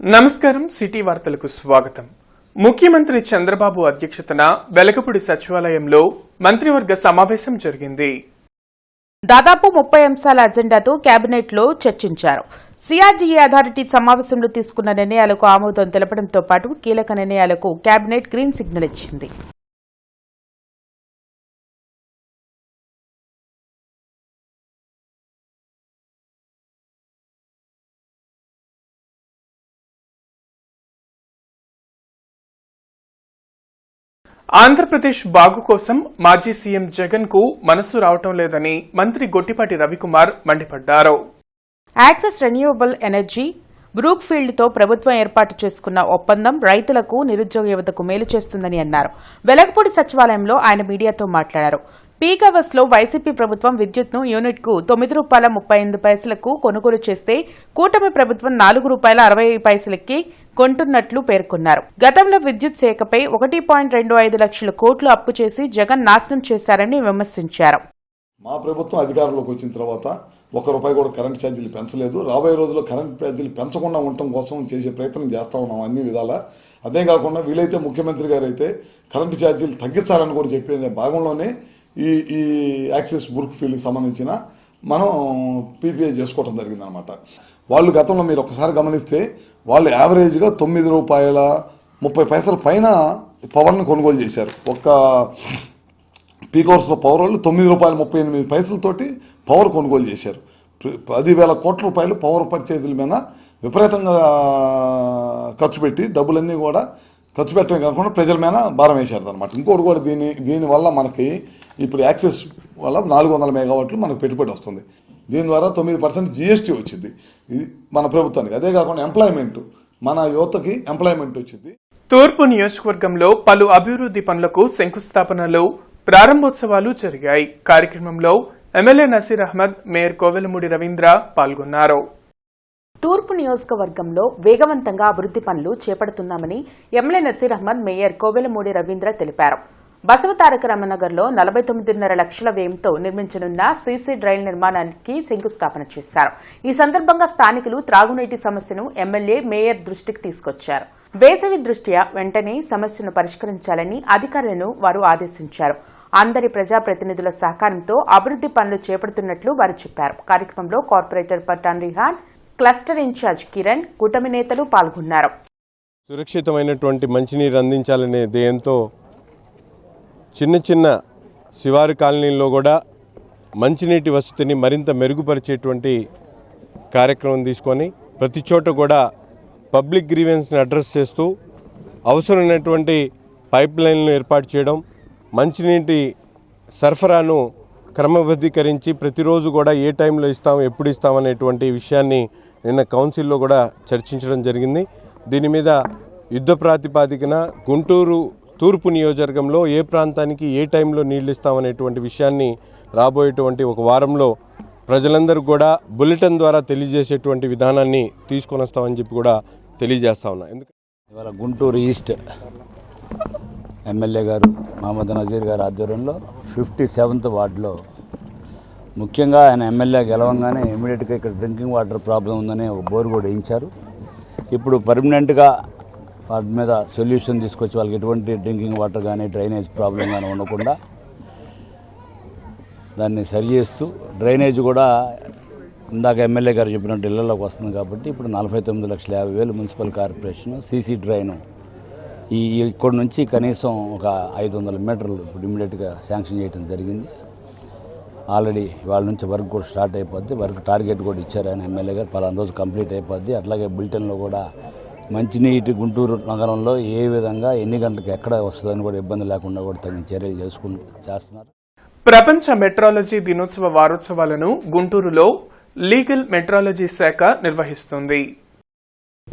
నమస్కారం సిటీ వార్తలకు స్వాగతం. ముఖ్యమంత్రి చంద్రబాబు అధ్యక్షతన వెలగపూడి సచివాలయంలో మంత్రివర్గ సమావేశం జరిగింది. దాదాపు 30 అంశాల అజెండాతో కేబినెట్ లో చర్చించారు. సిఆర్డీఏ అథారిటీ సమావేశంలో తీసుకున్న నిర్ణయాలకు ఆమోదం తెలపడంతో పాటు కీలక నిర్ణయాలకు కేబినెట్ గ్రీన్ సిగ్నల్ ఇచ్చింది. ఆంధ్రప్రదేశ్ బాగు కోసం మాజీ సీఎం జగన్ కు మనసు రావటం లేదని మంత్రి గొట్టిపాటి రవికుమార్ మండిపడ్డారు. Axis renewable energy Brookfield తో ప్రభుత్వం ఏర్పాటు చేసుకున్న ఒప్పందం రైతులకు, నిరుద్యోగ యువతకు మేలు చేస్తుందని అన్నారు. వెలగపూడి సచివాలయంలో ఆయన మీడియాతో మాట్లాడారు. పీక్ అవర్స్ లో వైసీపీ ప్రభుత్వం విద్యుత్ ను యూనిట్ కు ₹9.38 కొనుగోలు చేస్తే కూటమి ప్రభుత్వం ₹4.60 కొంటున్నట్లు పేర్కొన్నారు. గతంలో విద్యుత్ శాఖపై 1.25 లక్షల కోట్లు అప్పు చేసి జగన్ నాశనం చేశారని విమర్శించారు. మా ప్రభుత్వం అధికారంలోకి వచ్చిన తర్వాత ₹1 కూడా కరెంట్ ఛార్జీలు పెంచలేదు. రాబోయే రోజుల్లో కరెంట్ ఛార్జీలు పెంచకుండా ఉండటం కోసం చేసే ప్రయత్నం చేస్తా ఉన్నాం అన్ని విధాలా. అదే కాకుండా వీలైతే ముఖ్యమంత్రి గారు అయితే కరెంటు ఛార్జీలు తగ్గించాలని కూడా చెప్పే భాగంలోనే ఈ యాక్సెస్ బుర్క్ ఫీల్డ్కి సంబంధించిన మనం పీపీఐ చేసుకోవడం జరిగిందనమాట. వాళ్ళు గతంలో మీరు ఒకసారి గమనిస్తే వాళ్ళు యావరేజ్గా ₹9.30 పైన పవర్ని కొనుగోలు చేశారు. ఒక్క పీక్ అవర్స్లో పవర్ వాళ్ళు ₹9.38 పవర్ కొనుగోలు చేశారు. 10,000 కోట్ల రూపాయలు పవర్ పర్చేజీల మీద విపరీతంగా ఖర్చు పెట్టి డబ్బులన్నీ కూడా ఖర్చు పెట్టడం కాకుండా ప్రజల మీద భారం వేశారు అనమాట. ఇంకోటి కూడా దీనివల్ల మనకి ఇప్పుడు యాక్సెస్ వల్ల 400 మెగావాట్లు మనకు పెట్టుబడి వస్తుంది. దీని ద్వారా 9% జీఎస్టీ వచ్చింది ఇది మన ప్రభుత్వానికి. అదే కాకుండా ఎంప్లాయ్మెంట్, మన యువతకి ఎంప్లాయ్మెంట్ వచ్చింది. తూర్పు నియోజకవర్గంలో పలు అభివృద్ధి పనులకు శంకుస్థాపనలు, ప్రారంభోత్సవాలు జరిగాయి. కార్యక్రమంలో ఎమ్మెల్యే నసీర్ అహ్మద్, మేయర్ కోవెలమూడి రవీంద్ర పాల్గొన్నారు. తూర్పు నియోజకవర్గంలో వేగవంతంగా అభివృద్ది పనులు చేపడుతున్నామని ఎమ్మెల్యే నసీర్ అహ్మద్, మేయర్ కోవెలమూడి రవీంద్ర తెలిపారు. బసవతారక రామనగర్లో 49.5 లక్షల వ్యయంతో నిర్మించనున్న సీసీ డ్రైన్ నిర్మాణానికి శంకుస్థాపన చేశారు. ఈ సందర్భంగా స్థానికులు త్రాగునీటి సమస్యను ఎమ్మెల్యే, మేయర్ దృష్టికి తీసుకొచ్చారు. వేసవి దృష్ట్యా వెంటనే సమస్యను పరిష్కరించాలని అధికారులను వారు ఆదేశించారు. అందరి ప్రజాప్రతినిధుల సహకారంతో అభివృద్ది పనులు చేపడుతున్నట్లు వారు చెప్పారు. కార్యక్రమంలో corporator Pathan Rihan, cluster incharge Kiran, కూటమి నేతలు పాల్గొన్నారు. సురక్షితమైనటువంటి మంచినీరు అందించాలనే ధ్యేయంతో చిన్న శివారు కాలనీల్లో కూడా మంచినీటి వసతిని మరింత మెరుగుపరిచేటువంటి కార్యక్రమం తీసుకొని ప్రతి చోట కూడా పబ్లిక్ గ్రీవెన్స్ని అడ్రస్ చేస్తూ అవసరమైనటువంటి పైప్ లైన్లను ఏర్పాటు చేయడం, మంచినీటి సరఫరాను క్రమబద్ధీకరించి ప్రతిరోజు కూడా ఏ టైంలో ఇస్తాం, ఎప్పుడు ఇస్తామనేటువంటి విషయాన్ని నిన్న కౌన్సిల్లో కూడా చర్చించడం జరిగింది. దీని మీద యుద్ధ ప్రాతిపాదికన గుంటూరు తూర్పు నియోజకవర్గంలో ఏ ప్రాంతానికి ఏ టైంలో నీళ్లు ఇస్తామనేటువంటి విషయాన్ని రాబోయేటువంటి ఒక వారంలో ప్రజలందరూ కూడా బులెటిన్ ద్వారా తెలియజేసేటువంటి విధానాన్ని తీసుకొని వస్తామని చెప్పి కూడా తెలియజేస్తా ఉన్నా. ఇవాళ గుంటూరు ఈస్ట్ ఎమ్మెల్యే గారు మహమ్మద్ నజీర్ గారి ఆధ్వర్యంలో 57th వార్డులో ముఖ్యంగా ఆయన ఎమ్మెల్యే గెలవంగానే ఇమీడియట్గా ఇక్కడ డ్రింకింగ్ వాటర్ ప్రాబ్లం ఉందని ఒక బోర్ కూడా వేయించారు. ఇప్పుడు పర్మనెంట్గా వాటి మీద సొల్యూషన్ తీసుకొచ్చి వాళ్ళకి ఎటువంటి డ్రింకింగ్ వాటర్ కానీ డ్రైనేజ్ ప్రాబ్లం కానీ ఉండకుండా దాన్ని సరి చేస్తూ డ్రైనేజ్ కూడా ఇందాక ఎమ్మెల్యే గారు చెప్పినట్టు ఇళ్లలోకి వస్తుంది కాబట్టి ఇప్పుడు 49,50,000 మున్సిపల్ కార్పొరేషన్ సీసీ డ్రైన్ ఇక్కడ నుంచి కనీసం ఒక 500 మీటర్లు ఇప్పుడు ఇమీడియట్గా శాంక్షన్ చేయడం జరిగింది. ఆల్రెడీ వాళ్ళ నుంచి వర్క్ కూడా స్టార్ట్ అయిపోద్ది. వర్క్ టార్గెట్ కూడా ఇచ్చారు ఆయన ఎమ్మెల్యే గారు, పలానా రోజు కంప్లీట్ అయిపోద్ది. అట్లాగే బులెటిన్లో కూడా మంచినీటి గుంటూరు నగరంలో ఏ విధంగా ఎన్ని గంటలకు ఎక్కడ వస్తుందని కూడా ఇబ్బంది లేకుండా కూడా తగిన చర్యలు చేస్తున్నారు. ప్రపంచ మెట్రాలజీ దినోత్సవ వారోత్సవాలను గుంటూరులో లీగల్ మెట్రాలజీ శాఖ నిర్వహిస్తుంది.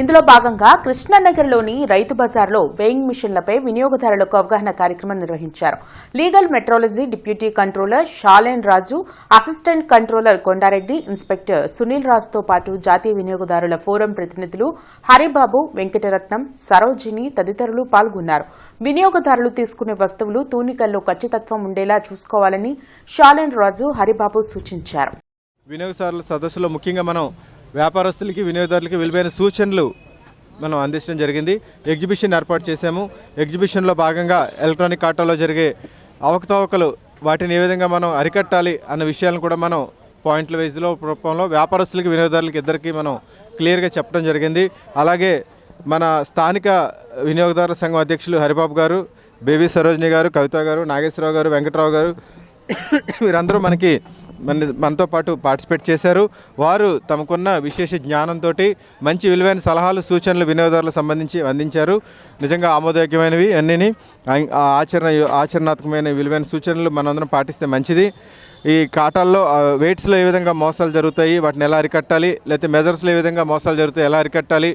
ఇందులో భాగంగా కృష్ణానగర్లోని రైతు బజార్లో వేయింగ్ మిషన్లపై వినియోగదారులకు అవగాహన కార్యక్రమం నిర్వహించారు. Legal metrology deputy controller Shalen Raju, assistant controller Kondareddy, inspector Sunil రాజుతో పాటు జాతీయ వినియోగదారుల ఫోరం ప్రతినిధులు హరిబాబు, వెంకటరత్నం, సరోజిని తదితరులు పాల్గొన్నారు. వినియోగదారులు తీసుకునే వస్తువులు తూనికల్లో ఖచ్చితత్వం ఉండేలా చూసుకోవాలని షాలేన్ రాజు, హరిబాబు సూచించారు. వినియోగదారుల సదస్సులో ముఖ్యంగా మనం వ్యాపారస్తులకి, వినియోగదారులకి విలువైన సూచనలు మనం అందించడం జరిగింది. ఎగ్జిబిషన్ ఏర్పాటు చేశాము. ఎగ్జిబిషన్లో భాగంగా ఎలక్ట్రానిక్ ఆటోలో జరిగే అవకతవకలు వాటిని ఏ విధంగా మనం అరికట్టాలి అన్న విషయాలను కూడా మనం పాయింట్ల వైజ్లో రూపంలో వ్యాపారస్తులకి వినియోగదారులకి ఇద్దరికి మనం క్లియర్గా చెప్పడం జరిగింది. అలాగే మన స్థానిక వినియోగదారుల సంఘం అధ్యక్షులు హరిబాబు గారు, బేబీ సరోజిని గారు, కవిత గారు, నాగేశ్వరరావు గారు, వెంకట్రావు గారు వీరందరూ మనతో పాటు పార్టిసిపేట్ చేశారు. వారు తమకున్న విశేష జ్ఞానంతో మంచి విలువైన సలహాలు, సూచనలు వినియోగదారులకు సంబంధించి అందించారు. నిజంగా ఆమోదయోగ్యమైనవి అన్నీ. ఆచరణాత్మకమైన విలువైన సూచనలు మనందరం పాటిస్తే మంచిది. ఈ కాటాల్లో వెయిట్స్లో ఏ విధంగా మోసాలు జరుగుతాయి, వాటిని ఎలా అరికట్టాలి, లేకపోతే మెజర్స్లో ఏ విధంగా మోసాలు జరుగుతాయి, ఎలా అరికట్టాలి,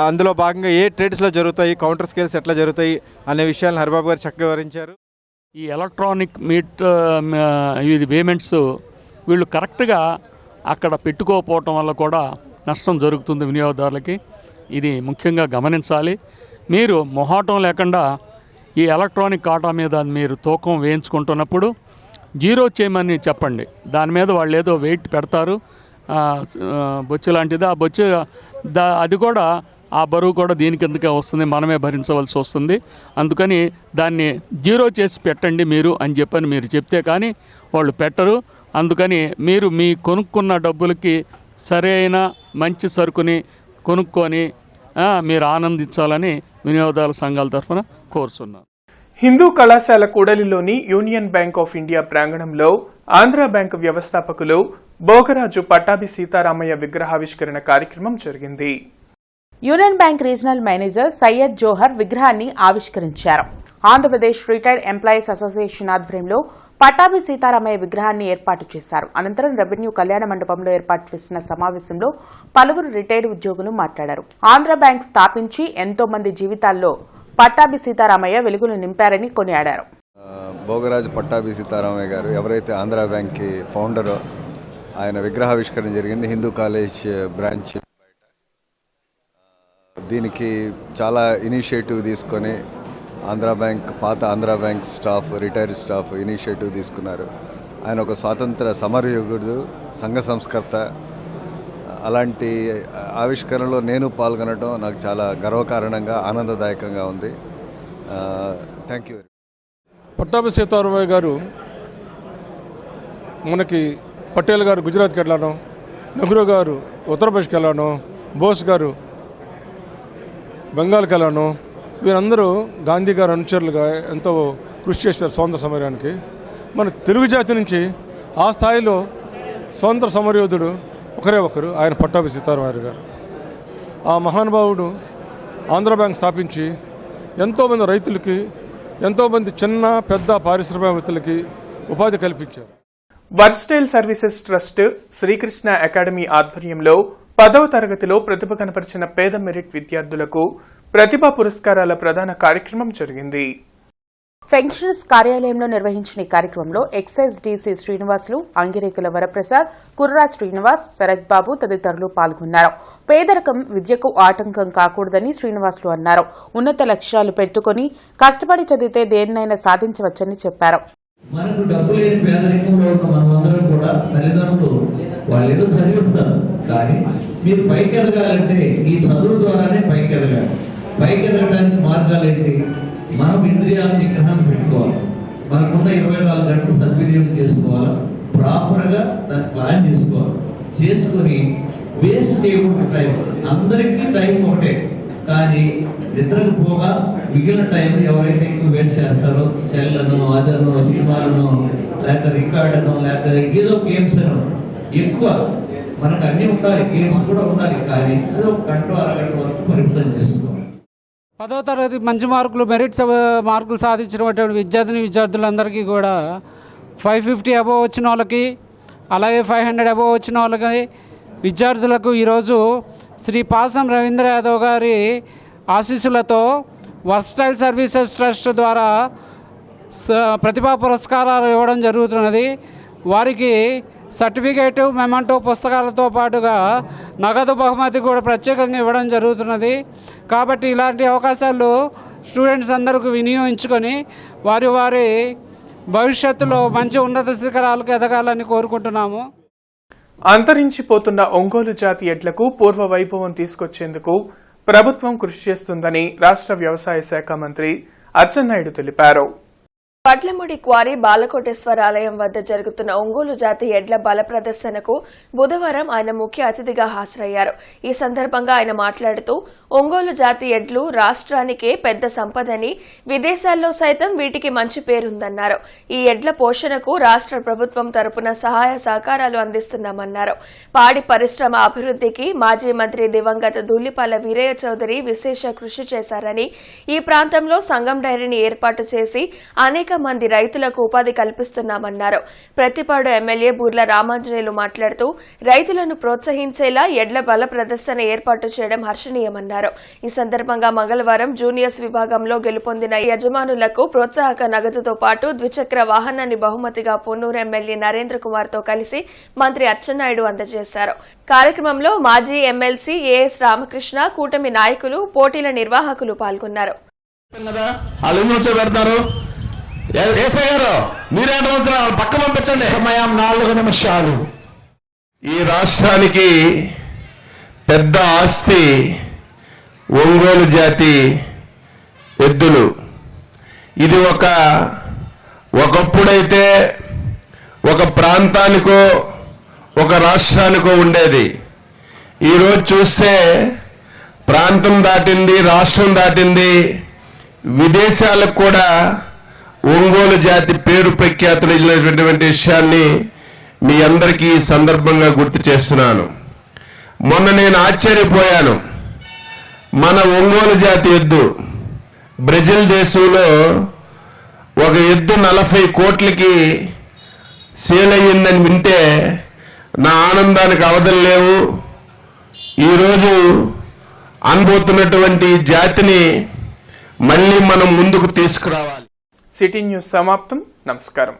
అందులో భాగంగా ఏ ట్రేడ్స్లో జరుగుతాయి, కౌంటర్ స్కేల్స్ ఎట్లా జరుగుతాయి అనే విషయాలను హరిబాబు గారు చక్కగా వివరించారు. ఈ ఎలక్ట్రానిక్ ఇది పేమెంట్స్ వీళ్ళు కరెక్ట్గా అక్కడ పెట్టుకోకపోవటం వల్ల కూడా నష్టం జరుగుతుంది వినియోగదారులకి. ఇది ముఖ్యంగా గమనించాలి. మీరు మొహాటం లేకుండా ఈ ఎలక్ట్రానిక్ కాటా మీద మీరు తూకం వేయించుకుంటున్నప్పుడు జీరో చేయమని చెప్పండి. దాని మీద వాళ్ళు ఏదో వెయిట్ పెడతారు, బొచ్చు లాంటిది. ఆ బొచ్చు అది కూడా ఆ బరువు కూడా దీని కిందకే వస్తుంది, మనమే భరించవలసి వస్తుంది. అందుకని దాన్ని జీరో చేసి పెట్టండి మీరు అని చెప్పని మీరు చెప్తే కానీ వాళ్ళు పెట్టరు. అందుకని మీరు మీ కొనుక్కున్న డబ్బులకి సరైన మంచి సరుకుని కొనుక్కొని మీరు ఆనందించాలని వినియోగదారుల సంఘాల తరఫున కోరుతున్నాను. హిందూ కళాశాల కూడలిలోని యూనియన్ బ్యాంక్ ఆఫ్ ఇండియా ప్రాంగణంలో ఆంధ్ర బ్యాంక్ వ్యవస్థాపకులు భోగరాజు పట్టాభి సీతారామయ్య విగ్రహావిష్కరణ కార్యక్రమం జరిగింది. Union bank regional manager Syed Johar విగ్రహాన్ని ఆవిష్కరించారు. ఆంధ్రప్రదేశ్ రిటైర్డ్ ఎంప్లాయీస్ అసోసియేషన్ ఆధ్వర్యంలో పట్టాభి సీతారామయ్య విగ్రహాన్ని ఏర్పాటు చేశారు. అనంతరం రెవెన్యూ కళ్యాణ మండపంలో ఏర్పాటు చేసిన సమావేశంలో పలువురు రిటైర్డ్ ఉద్యోగులు మాట్లాడారు. ఆంధ్ర బ్యాంక్ స్థాపించి ఎంతో మంది జీవితాల్లో పట్టాభి సీతారామయ్య వెలుగులు నింపారని కొనియాడారు. భోగరాజు పట్టాభి సీతారామయ్య గారు ఎవరైతే ఆంధ్ర బ్యాంక్కి ఫౌండరో ఆయన విగ్రహావిష్కరణ జరిగింది హిందూ కాలేజ్ బ్రాంచ్. దీనికి చాలా ఇనిషియేటివ్ తీసుకొని పాత Andhra bank staff, retired staff initiative తీసుకున్నారు. ఆయన ఒక స్వాతంత్ర సమరయోధుడు, సంఘ సంస్కర్త. అలాంటి ఆవిష్కరణలో నేను పాల్గొనడం నాకు చాలా గర్వకారణంగా, ఆనందదాయకంగా ఉంది. Thank you. పట్టాభి సీతారామయ్య గారు మనకి పటేల్ గారు గుజరాత్కి వెళ్ళడం, నెహ్రూ గారు ఉత్తరప్రదేశ్కి వెళ్ళడం, బోస్ గారు బెంగాల్కి వెళ్ళడం, వీరందరూ గాంధీ గారు అనుచరులుగా ఎంతో కృషి చేశారు స్వాతంత్ర సమరానికి. మన తెలుగు జాతి నుంచి ఆ స్థాయిలో స్వాతంత్ర సమరయోధుడు ఒకరే ఒకరు, ఆయన పట్టాభి సీతారామయ్య గారు. ఆ మహానుభావుడు ఆంధ్ర బ్యాంక్ స్థాపించి ఎంతోమంది రైతులకి, ఎంతోమంది చిన్న పెద్ద పారిశ్రామికవేత్తలకి ఉపాధి కల్పించారు. Versatile services trust Srikrishna academy ఆధ్వర్యంలో 10వ తరగతిలో ప్రతిభ కనపరిచిన పేద మెరిట్ విద్యార్థులకు ప్రతిభా పురస్కారాల ప్రధాన కార్యక్రమం జరిగింది. పెన్షన్స్ కార్యాలయంలో నిర్వహించిన ఈ కార్యక్రమంలో ఎక్సైజ్ డీసీ శ్రీనివాసులు, అంగిరేకుల వరప్రసాద్, కుర్రా శ్రీనివాస్, శరత్ బాబు తదితరులు పాల్గొన్నారు. పేదరికం విద్యకు ఆటంకం కాకూడదని శ్రీనివాసులు అన్నారు. ఉన్నత లక్ష్యాలు పెట్టుకుని కష్టపడి చదివితే దేన్నైనా సాధించవచ్చని చెప్పారు. మనకు డబ్బు లేని పేదరికంలో ఉన్న మనమందరం కూడా తల్లిదండ్రులు వాళ్ళు ఏదో చదివిస్తారు, కానీ మీరు పైకి ఎదగాలంటే ఈ చదువు ద్వారానే పైకి ఎదగాలి. పైకి ఎదగడానికి మార్గాలు ఏంటి? మనం ఇంద్రియాల నిగ్రహం పెట్టుకోవాలి, మనకున్న 24 గంటలు సద్వినియోగం చేసుకోవాలి, ప్రాపర్గా దాన్ని ప్లాన్ చేసుకోవాలి. చేసుకొని వేస్ట్ చేయకూడదు టైం. అందరికీ టైం ఒకటే, కానీ నిద్రకు పోగా మిగిలిన టైం ఎవరైతే ఎక్కువ వేస్ట్ చేస్తారో సెల్లను, అదనో, సినిమాలను, లేకపోతే రికార్డనో, లేకపోతే ఏదో గేమ్స్ అనో, ఎక్కువ మనకు అన్నీ ఉండాలి, గేమ్స్ కూడా ఉండాలి, కానీ అది 1 గంట 1.5 గంట వరకు పరిమితం చేసుకోవాలి. 10వ తరగతి మంచి మార్కులు, మెరిట్ మార్కులు సాధించినటువంటి విద్యార్థులందరికీ కూడా 550 అబోవ్ వచ్చిన వాళ్ళకి, అలాగే 500 అబోవ్ వచ్చిన వాళ్ళకి విద్యార్థులకు ఈరోజు శ్రీ పాసం రవీంద్ర యాదవ్ గారి ఆశీస్సులతో వర్స్టైల్ సర్వీసెస్ ట్రస్ట్ ద్వారా ప్రతిభా పురస్కారాలు ఇవ్వడం జరుగుతున్నది. వారికి సర్టిఫికేటు, మెమంటో పుస్తకాలతో పాటుగా నగదు బహుమతి కూడా ప్రత్యేకంగా ఇవ్వడం జరుగుతున్నది. కాబట్టి ఇలాంటి అవకాశాలు స్టూడెంట్స్ అందరికీ వినియోగించుకొని వారి భవిష్యత్తులో మంచి ఉన్నత శిఖరాలకు ఎదగాలని కోరుకుంటున్నాము. అంతరించిపోతున్న ఒంగోలు జాతి ఎడ్లకు పూర్వ వైభవం తీసుకొచ్చేందుకు ప్రభుత్వం కృషి చేస్తుందని రాష్ట్ర వ్యవసాయ శాఖ మంత్రి అచ్చెన్నాయుడు తెలిపారు. వడ్లముడి క్వారీ బాలకోటేశ్వర ఆలయం వద్ద జరుగుతున్న ఒంగోలు జాతి ఎడ్ల బల ప్రదర్శనకు బుధవారం ఆయన ముఖ్య అతిథిగా హాజరయ్యారు. ఈ సందర్భంగా ఆయన మాట్లాడుతూ ఒంగోలు జాతి ఎడ్లు రాష్ట్రానికే పెద్ద సంపదని, విదేశాల్లో సైతం వీటికి మంచి పేరుందన్నారు. ఈ ఎడ్ల పోషణకు రాష్ట్ర ప్రభుత్వం తరపున సహాయ సహకారాలు అందిస్తున్నామన్నారు. పాడి పరిశ్రమ అభివృద్ధికి మాజీ మంత్రి దివంగత ధూళిపాల వీరయ్య చౌదరి విశేష కృషి చేశారని, ఈ ప్రాంతంలో సంగం డైరీని ఏర్పాటు చేసి అనేక మంది రైతులకు ఉపాధి కల్పిస్తున్నామన్నారు. ప్రతిపాడు ఎమ్మెల్యే బూర్ల రామాంజనేయులు మాట్లాడుతూ రైతులను ప్రోత్సహించేలా ఎడ్ల బల ప్రదర్శన ఏర్పాటు చేయడం హర్షణీయమన్నారు. ఈ సందర్భంగా మంగళవారం జూనియర్స్ విభాగంలో గెలుపొందిన యజమానులకు ప్రోత్సాహక నగదుతో పాటు ద్విచక్ర వాహనాన్ని బహుమతిగా పొన్నూరు ఎమ్మెల్యే నరేంద్ర కుమార్ తో కలిసి మంత్రి అచ్చెన్నాయుడు అందజేశారు. కార్యక్రమంలో మాజీ ఎమ్మెల్సీ ఏఎస్ రామకృష్ణ, కూటమి నాయకులు, పోటీల నిర్వాహకులు పాల్గొన్నారు. పక్క పంపించండి. సమయం 4 నిమిషాలు. ఈ రాష్ట్రానికి పెద్ద ఆస్తి ఒంగోలు జాతి ఎద్దులు. ఇది ఒకప్పుడైతే ఒక ప్రాంతానికో ఒక రాష్ట్రానికో ఉండేది. ఈరోజు చూస్తే ప్రాంతం దాటింది, రాష్ట్రం దాటింది, విదేశాలకు కూడా ఒంగోలు జాతి పేరు ప్రఖ్యాతులు ఇచ్చినటువంటి విషయాన్ని మీ అందరికీ ఈ సందర్భంగా గుర్తు చేస్తున్నాను. మొన్న నేను ఆశ్చర్యపోయాను. మన ఒంగోలు జాతి ఎద్దు బ్రెజిల్ దేశంలో ఒక ఎద్దు 40 కోట్లకి సేల్ అయ్యిందని వింటే నా ఆనందానికి అవధులు లేవు. ఈరోజు అనుభూతున్నటువంటి జాతిని మళ్ళీ మనం ముందుకు తీసుకురావాలి. సిటీ న్యూస్ సమాప్తం. నమస్కారం.